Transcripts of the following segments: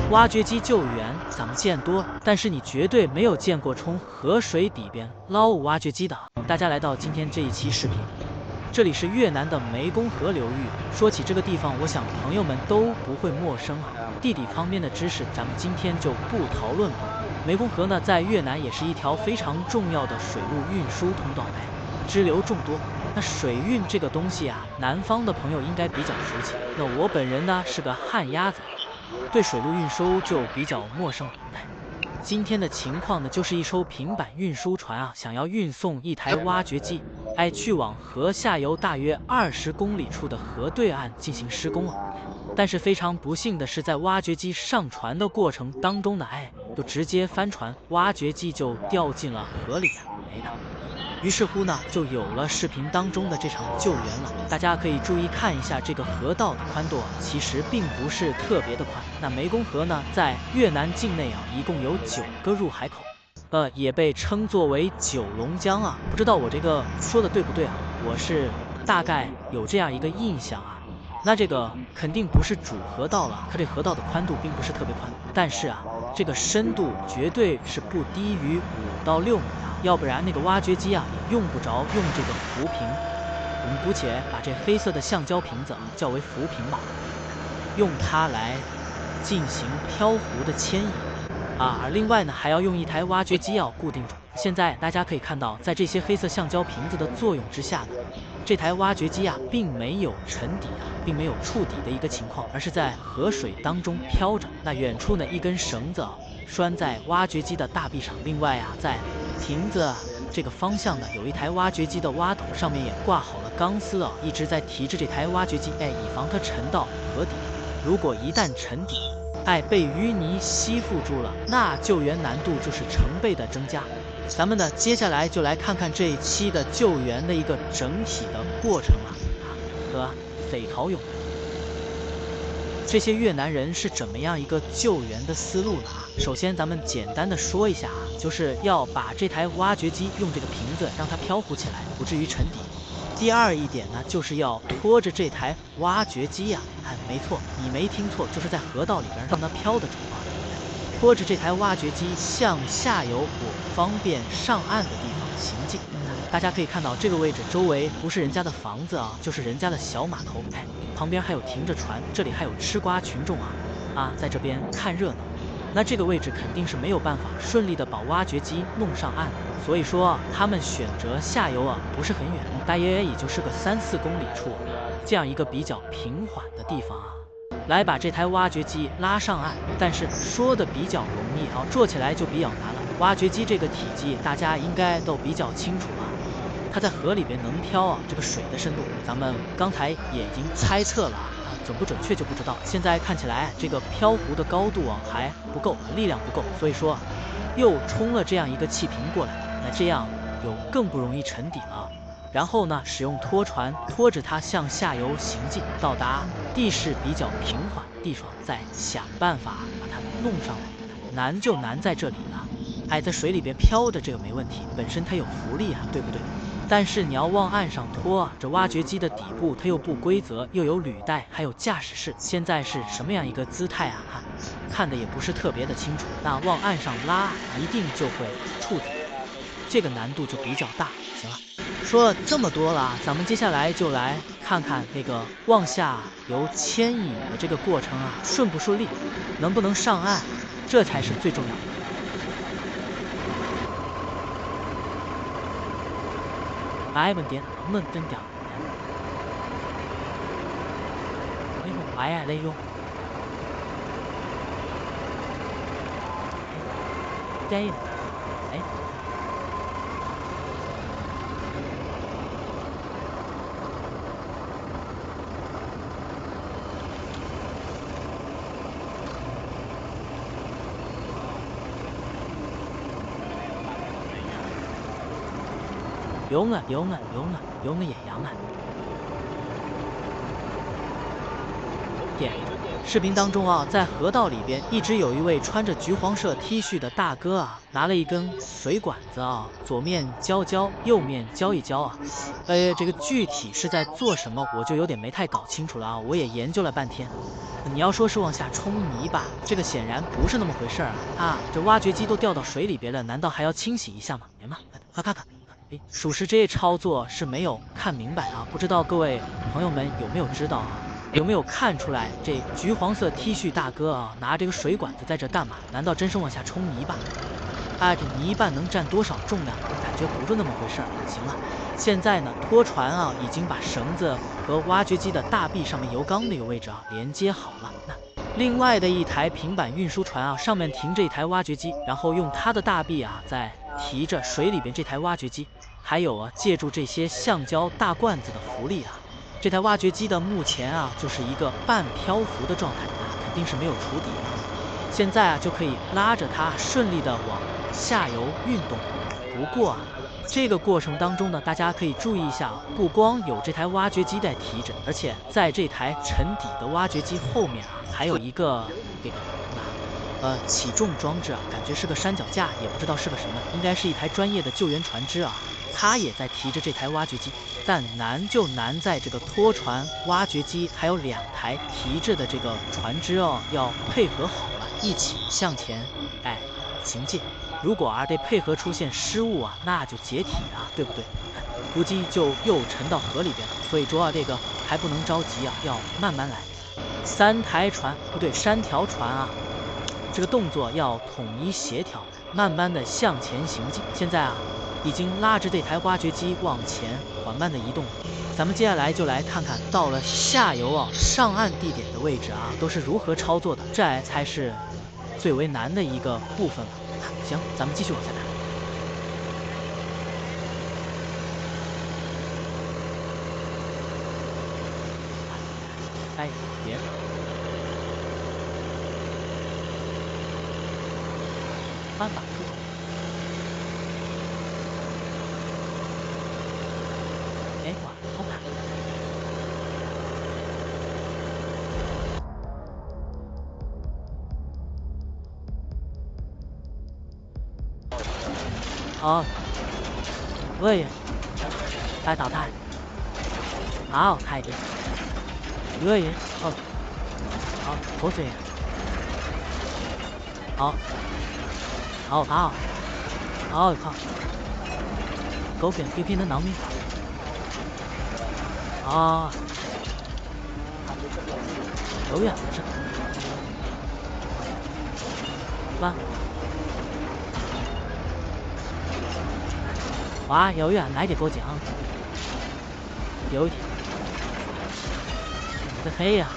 挖掘机救援咱们见多了，但是你绝对没有见过冲河水底边捞物挖掘机的。大家来到今天这一期视频，这里是越南的湄公河流域。说起这个地方，我想朋友们都不会陌生啊。地理方面的知识，咱们今天就不讨论了。湄公河呢，在越南也是一条非常重要的水路运输通道，支流众多。那水运这个东西啊，南方的朋友应该比较熟悉。那我本人呢是个旱鸭子，对水路运输就比较陌生了。今天的情况呢，就是一艘平板运输船啊，想要运送一台挖掘机，去往河下游大约20公里处的河对岸进行施工啊。但是非常不幸的是，在挖掘机上船的过程当中呢，就直接翻船，挖掘机就掉进了河里啊，没的。于是乎呢，就有了视频当中的这场救援了。大家可以注意看一下这个河道的宽度啊，其实并不是特别的宽。那湄公河呢，在越南境内啊，一共有9个入海口，也被称作为九龙江啊。不知道我这个说的对不对啊？我是大概有这样一个印象啊。那这个肯定不是主河道了，它这河道的宽度并不是特别宽，但是啊，这个深度绝对是不低于5到6米啊。要不然那个挖掘机啊也用不着用这个浮萍，我们姑且把这黑色的橡胶瓶子叫为浮萍吧，用它来进行漂浮的牵引啊。而另外呢，还要用一台挖掘机要固定住。现在大家可以看到，在这些黑色橡胶瓶子的作用之下呢，这台挖掘机啊并没有沉底啊，并没有触底的一个情况，而是在河水当中飘着。那远处呢，一根绳子拴在挖掘机的大臂上，另外啊，在瓶子这个方向呢，有一台挖掘机的挖筒，上面也挂好了钢丝啊，一直在提着这台挖掘机，以防它沉到河底。如果一旦沉底，被淤泥吸附住了，那救援难度就是成倍的增加。咱们呢，接下来就来看看这一期的救援的一个整体的过程和匪逃勇这些越南人是怎么样一个救援的思路呢？首先咱们简单的说一下啊，就是要把这台挖掘机用这个瓶子让它漂浮起来，不至于沉底。第二一点呢，就是要拖着这台挖掘机啊，没错，你没听错，就是在河道里边让它飘得住啊，拖着这台挖掘机向下游我方便上岸的地方行进。大家可以看到这个位置周围不是人家的房子啊，就是人家的小码头，旁边还有停着船，这里还有吃瓜群众在这边看热闹。那这个位置肯定是没有办法顺利的把挖掘机弄上岸的，所以说他们选择下游不是很远，大约也就是个3-4公里处，这样一个比较平缓的地方来把这台挖掘机拉上岸。但是说的比较容易做起来就比较难了。挖掘机这个体积大家应该都比较清楚它在河里边能漂这个水的深度咱们刚才也已经猜测了准不准确就不知道。现在看起来这个漂浮的高度还不够，力量不够，所以说又冲了这样一个气瓶过来，那这样就更不容易沉底了。然后呢，使用拖船拖着它向下游行进，到达地势比较平缓的地方，再想办法把它弄上来。难就难在这里了，在水里边飘着这个没问题，本身它有浮力对不对？但是你要往岸上拖这挖掘机的底部它又不规则，又有履带，还有驾驶室，现在是什么样一个姿态看的也不是特别的清楚。那往岸上拉一定就会触底，这个难度就比较大。行了，说了这么多了，咱们接下来就来看看那个往下游牵引的这个过程顺不顺利，能不能上岸，这才是最重要的。来问点，能真点。来用。对。用了也扬点。视频当中在河道里边一直有一位穿着橘黄色 T 恤的大哥拿了一根水管子左面浇，右面浇一浇这个具体是在做什么，我就有点没太搞清楚了我也研究了半天。你要说是往下冲泥巴，这个显然不是那么回事啊！这挖掘机都掉到水里边了，难道还要清洗一下吗？别嘛，看。哎，属实这操作是没有看明白啊，不知道各位朋友们有没有知道啊？有没有看出来这橘黄色 T 恤大哥啊，拿这个水管子在这干嘛？难道真是往下冲泥巴？啊，这泥巴能占多少重量？感觉不是那么回事。行了，现在呢，拖船啊已经把绳子和挖掘机的大臂上面油缸那个位置啊连接好了。那另外的一台平板运输船啊，上面停着一台挖掘机，然后用它的大臂啊在提着水里边这台挖掘机。还有啊，借助这些橡胶大罐子的浮力啊，这台挖掘机的目前啊就是一个半漂浮的状态啊，肯定是没有触底的。现在啊就可以拉着它顺利的往下游运动。不过啊，这个过程当中呢，大家可以注意一下啊，不光有这台挖掘机在提着，而且在这台沉底的挖掘机后面啊，还有一个这个起重装置啊，感觉是个山脚架，也不知道是个什么，应该是一台专业的救援船只啊。它也在提着这台挖掘机，但难就难在这个拖船、挖掘机还有2台提着的这个船只哦，要配合好了，一起向前行进。如果这配合出现失误啊，那就解体啊，对不对？估计就又沉到河里边了。所以说这个还不能着急啊，要慢慢来。3台船不对，3条船啊，这个动作要统一协调，慢慢的向前行进。现在啊，已经拉着这台挖掘机往前缓慢的移动了。咱们接下来就来看看到了下游啊上岸地点的位置啊都是如何操作的，这才是最为难的一个部分了。行，咱们继续往下看。别。翻板出口。哇，好卡。好，喂，来导弹。好，太低。喂，好，口水。好，靠，狗扁飞偏的囊米。有远不是？吧？哇，有远来点给我讲。有一点。我的黑呀！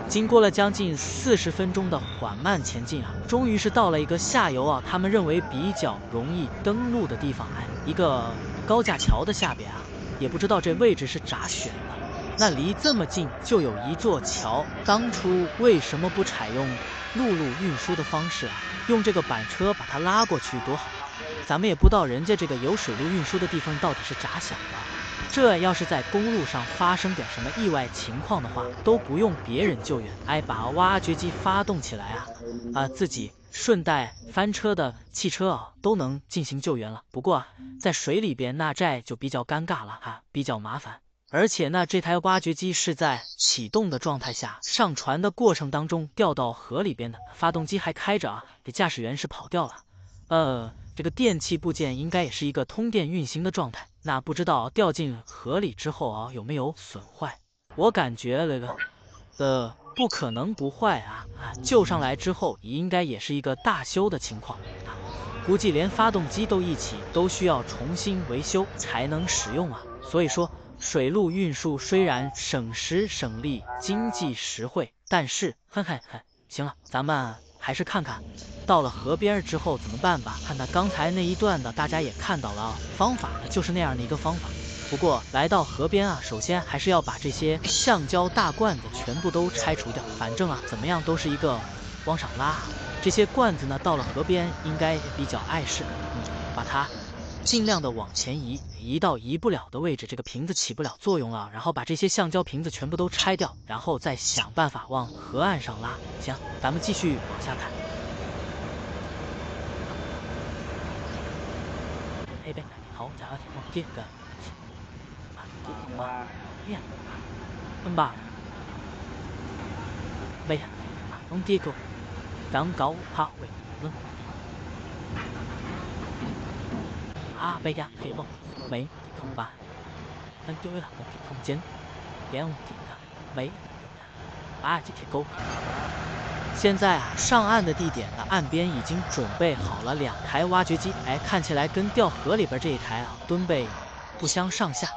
经过了将近40分钟的缓慢前进啊，终于是到了一个下游啊，他们认为比较容易登陆的地方。一个高架桥的下边啊，也不知道这位置是咋选的。那离这么近就有一座桥，当初为什么不采用陆路运输的方式啊？用这个板车把它拉过去多好。咱们也不知道人家这个有水路运输的地方到底是咋想的。这要是在公路上发生点什么意外情况的话，都不用别人救援，把挖掘机发动起来自己顺带翻车的汽车啊都能进行救援了。不过在水里边那这就比较尴尬了比较麻烦。而且呢，这台挖掘机是在启动的状态下，上船的过程当中掉到河里边的，发动机还开着这驾驶员是跑掉了。这个电气部件应该也是一个通电运行的状态，那不知道掉进河里之后有没有损坏？我感觉这个不可能不坏救上来之后应该也是一个大修的情况估计连发动机都需要重新维修才能使用所以说水路运输虽然省时省力、经济实惠，但是行了，咱们还是看看到了河边之后怎么办吧。看他刚才那一段的，大家也看到了方法就是那样的一个方法。不过来到河边首先还是要把这些橡胶大罐子全部都拆除掉。反正怎么样都是一个往上拉。这些罐子呢，到了河边应该比较碍事，把它尽量的往前移，移到移不了的位置，这个瓶子起不了作用了，然后把这些橡胶瓶子全部都拆掉，然后再想办法往河岸上拉。行，咱们继续往下看。哎呗，好，加油，往这个，呀，吧，呗，往这个，刚高爬回冷。啊，贝呀，可以不？没空吧？能对了，我给空间，别问题的，没。啊，这铁钩。现在啊，上岸的地点呢，岸边已经准备好了2台挖掘机，哎，看起来跟掉河里边这一台啊，吨位不相上下。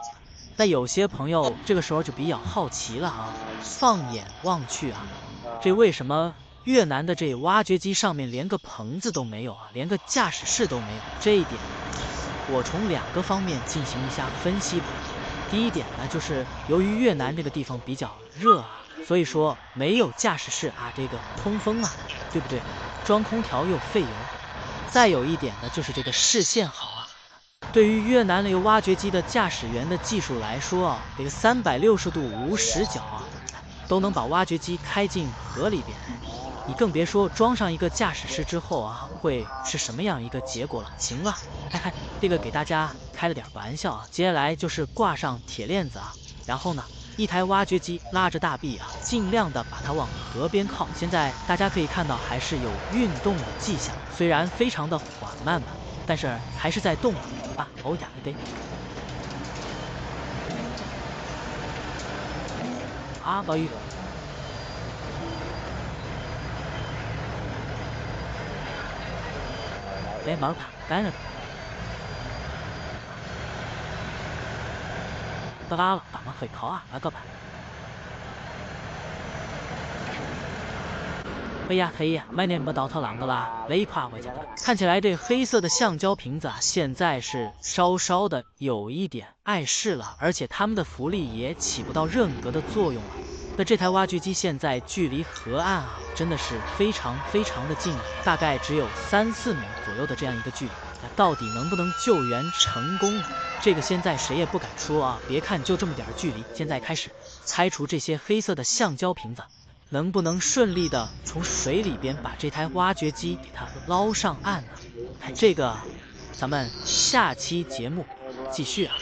那有些朋友这个时候就比较好奇了啊，放眼望去啊，这为什么越南的这挖掘机上面连个棚子都没有啊，连个驾驶室都没有？这一点，我从2个方面进行一下分析吧。第一点呢，就是由于越南这个地方比较热啊，所以说没有驾驶室啊，这个通风啊，对不对？装空调又费油。再有一点呢，就是这个视线好啊。对于越南这个挖掘机的驾驶员的技术来说啊，这个360度无死角啊，都能把挖掘机开进河里边。你更别说装上一个驾驶室之后啊，会是什么样一个结果了。行了，嗨，这个给大家开了点玩笑啊。接下来就是挂上铁链子啊，然后呢，一台挖掘机拉着大臂啊，尽量的把它往河边靠。现在大家可以看到还是有运动的迹象，虽然非常的缓慢吧，但是还是在动啊。哦呀，对。啊，宝玉。别忙吧，干着。得啦了，咱们会考那个吧。哎呀，可以，买点不到头浪的啦，累垮回家了。看起来这黑色的橡胶瓶子啊，现在是稍稍的有一点碍事了，而且它们的浮力也起不到任何的作用了。那这台挖掘机现在距离河岸啊，真的是非常的近了，大概只有3-4米左右的这样一个距离。那到底能不能救援成功呢？这个现在谁也不敢说啊。别看就这么点距离，现在开始拆除这些黑色的橡胶瓶子，能不能顺利的从水里边把这台挖掘机给它捞上岸呢？这个咱们下期节目继续啊。